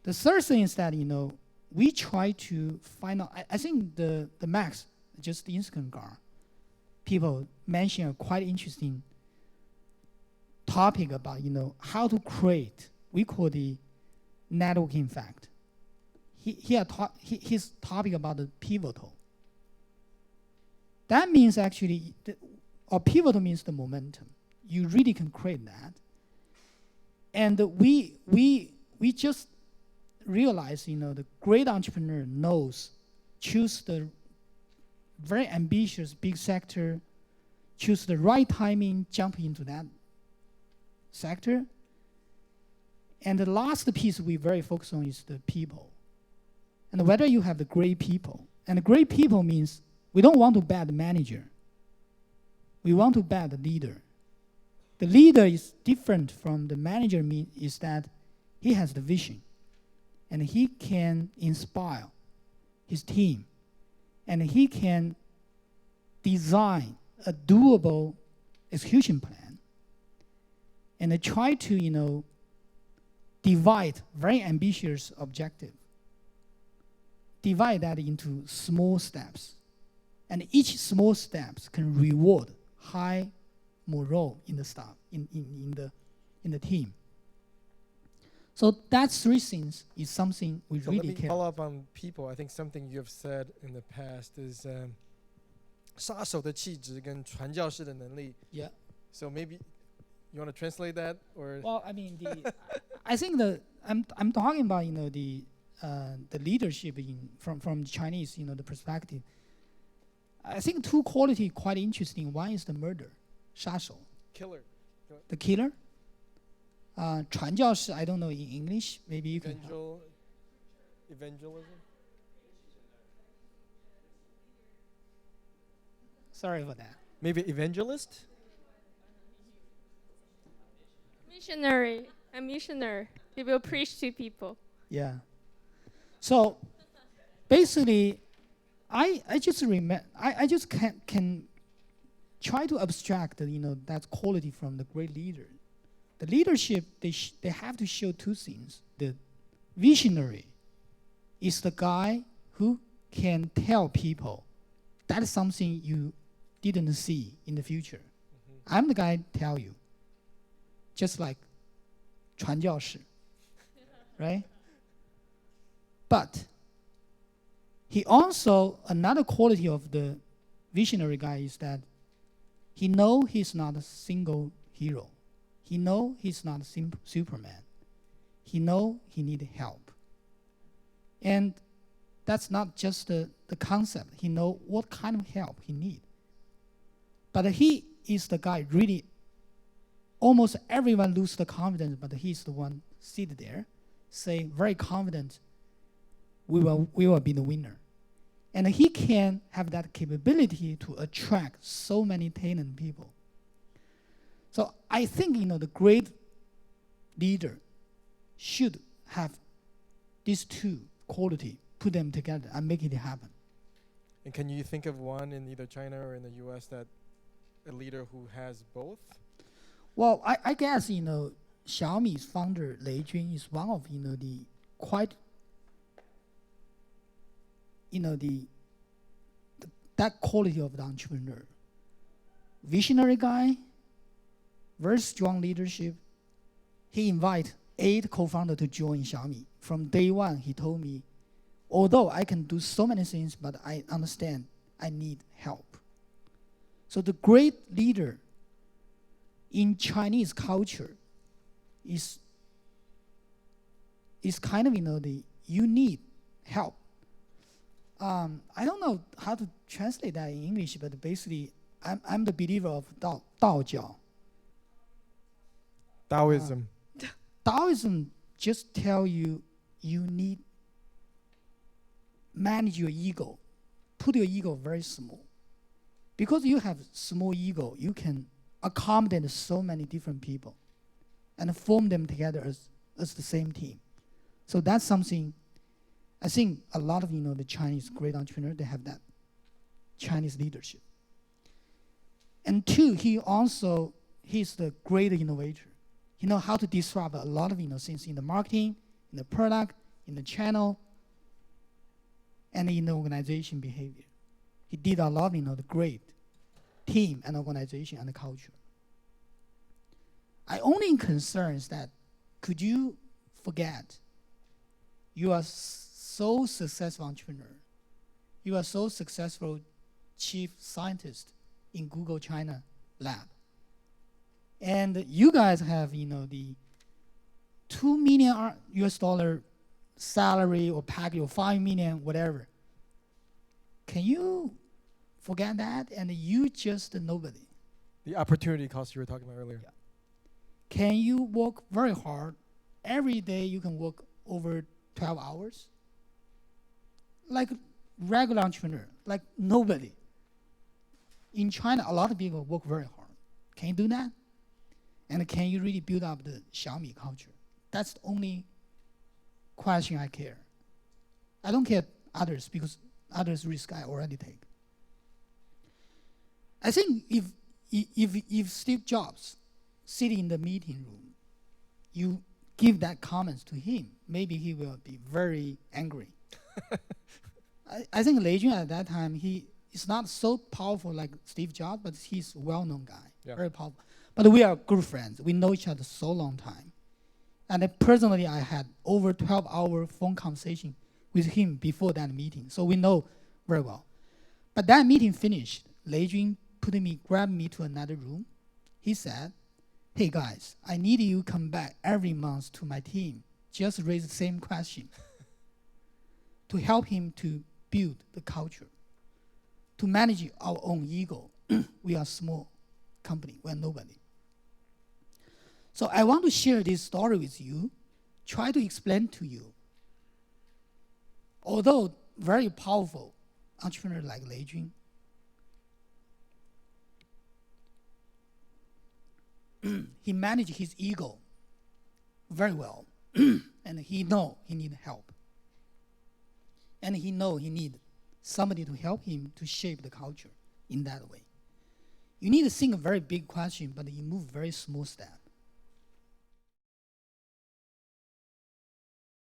The third thing is that, we try to find out, I think the Max, just the instant car, people mention a quite interesting topic about, how to create, we call the networking effect. His topic about the pivotal. That means actually, or pivotal means the momentum. You really can create that. And we just realize, the great entrepreneur choose the very ambitious big sector, choose the right timing, jump into that sector. And the last piece we very focus on is the people. And whether you have the great people. And the great people means we don't want to bet the manager. We want to bet the leader. The leader is different from the manager, is that he has the vision. And he can inspire his team. And he can design a doable execution plan. And try to, divide very ambitious objective. Divide that into small steps. And each small steps can reward high morale in the staff, in the team. So that three things is something we really care. Let me follow up on people. I think something you have said in the past is 杀手的气质跟传教士的能力. Yeah. So maybe you want to translate that, or? Well, I mean, I think I'm talking about the leadership from the Chinese the perspective. I think two quality quite interesting. One is the murder, 杀手. Killer. The killer. 传教士, I don't know in English. Maybe you can. Evangelism. Sorry for that. Maybe evangelist. Missionary. A missionary. He will preach to people. Yeah. So basically, I just can try to abstract that quality from the great leader. The leadership, they have to show two things. The visionary is the guy who can tell people that is something you didn't see in the future. Mm-hmm. I'm the guy tell you. Just like 传教士, right? But he also, another quality of the visionary guy is that he know he's not a single hero. He know he's not a Superman. He know he need help. And that's not just the concept. He know what kind of help he need. But he is the guy really, almost everyone lose the confidence, but he's the one sit there, say very confident, we will be the winner. And he can have that capability to attract so many talented people. So I think the great leader should have these two quality, put them together and make it happen. And can you think of one in either China or in the US that a leader who has both? Well, I guess Xiaomi's founder Lei Jun is one of the quite that quality of the entrepreneur. Visionary guy, very strong leadership. He invited 8 co-founders to join Xiaomi. From day one, he told me, although I can do so many things, but I understand I need help. So the great leader in Chinese culture is kind of, you need help. I don't know how to translate that in English, but basically, I'm the believer of Daojiao. Taoism. Taoism just tell you need manage your ego, put your ego very small. Because you have small ego, you can accommodate so many different people and form them together as the same team. So that's something I think a lot of the Chinese great entrepreneurs, they have that Chinese leadership. And two, he's the great innovator. He knows how to disrupt a lot of things in the marketing, in the product, in the channel, and in the organization behavior. He did a lot, the great team and organization and the culture. I only concern is that could you forget you are so successful entrepreneur, you are so successful chief scientist in Google China lab, and you guys have the $2 million US dollar salary or package or 5 million whatever. Can you forget that and you just nobody? The opportunity cost you were talking about earlier. Yeah. Can you work very hard? Every day you can work over 12 hours? Like regular entrepreneur, like nobody. In China, a lot of people work very hard. Can you do that? And can you really build up the Xiaomi culture? That's the only question I care. I don't care others because others risk I already take. I think if Steve Jobs sitting in the meeting room, you give that comments to him, maybe he will be very angry. I think Lei Jun at that time, he is not so powerful like Steve Jobs, but he's a well-known guy, very powerful. But we are good friends. We know each other so long time. And personally, I had over 12-hour phone conversation with him before that meeting, so we know very well. But that meeting finished, Lei Jun grabbed me to another room. He said, "Hey guys, I need you to come back every month to my team. Just raise the same question to help him to build the culture, to manage our own ego. We are a small company, we are nobody." So I want to share this story with you, try to explain to you. Although very powerful entrepreneur like Lei Jun, he managed his ego very well, and he know he need help. And he know he need somebody to help him to shape the culture in that way. You need to think a very big question, but you move very small step.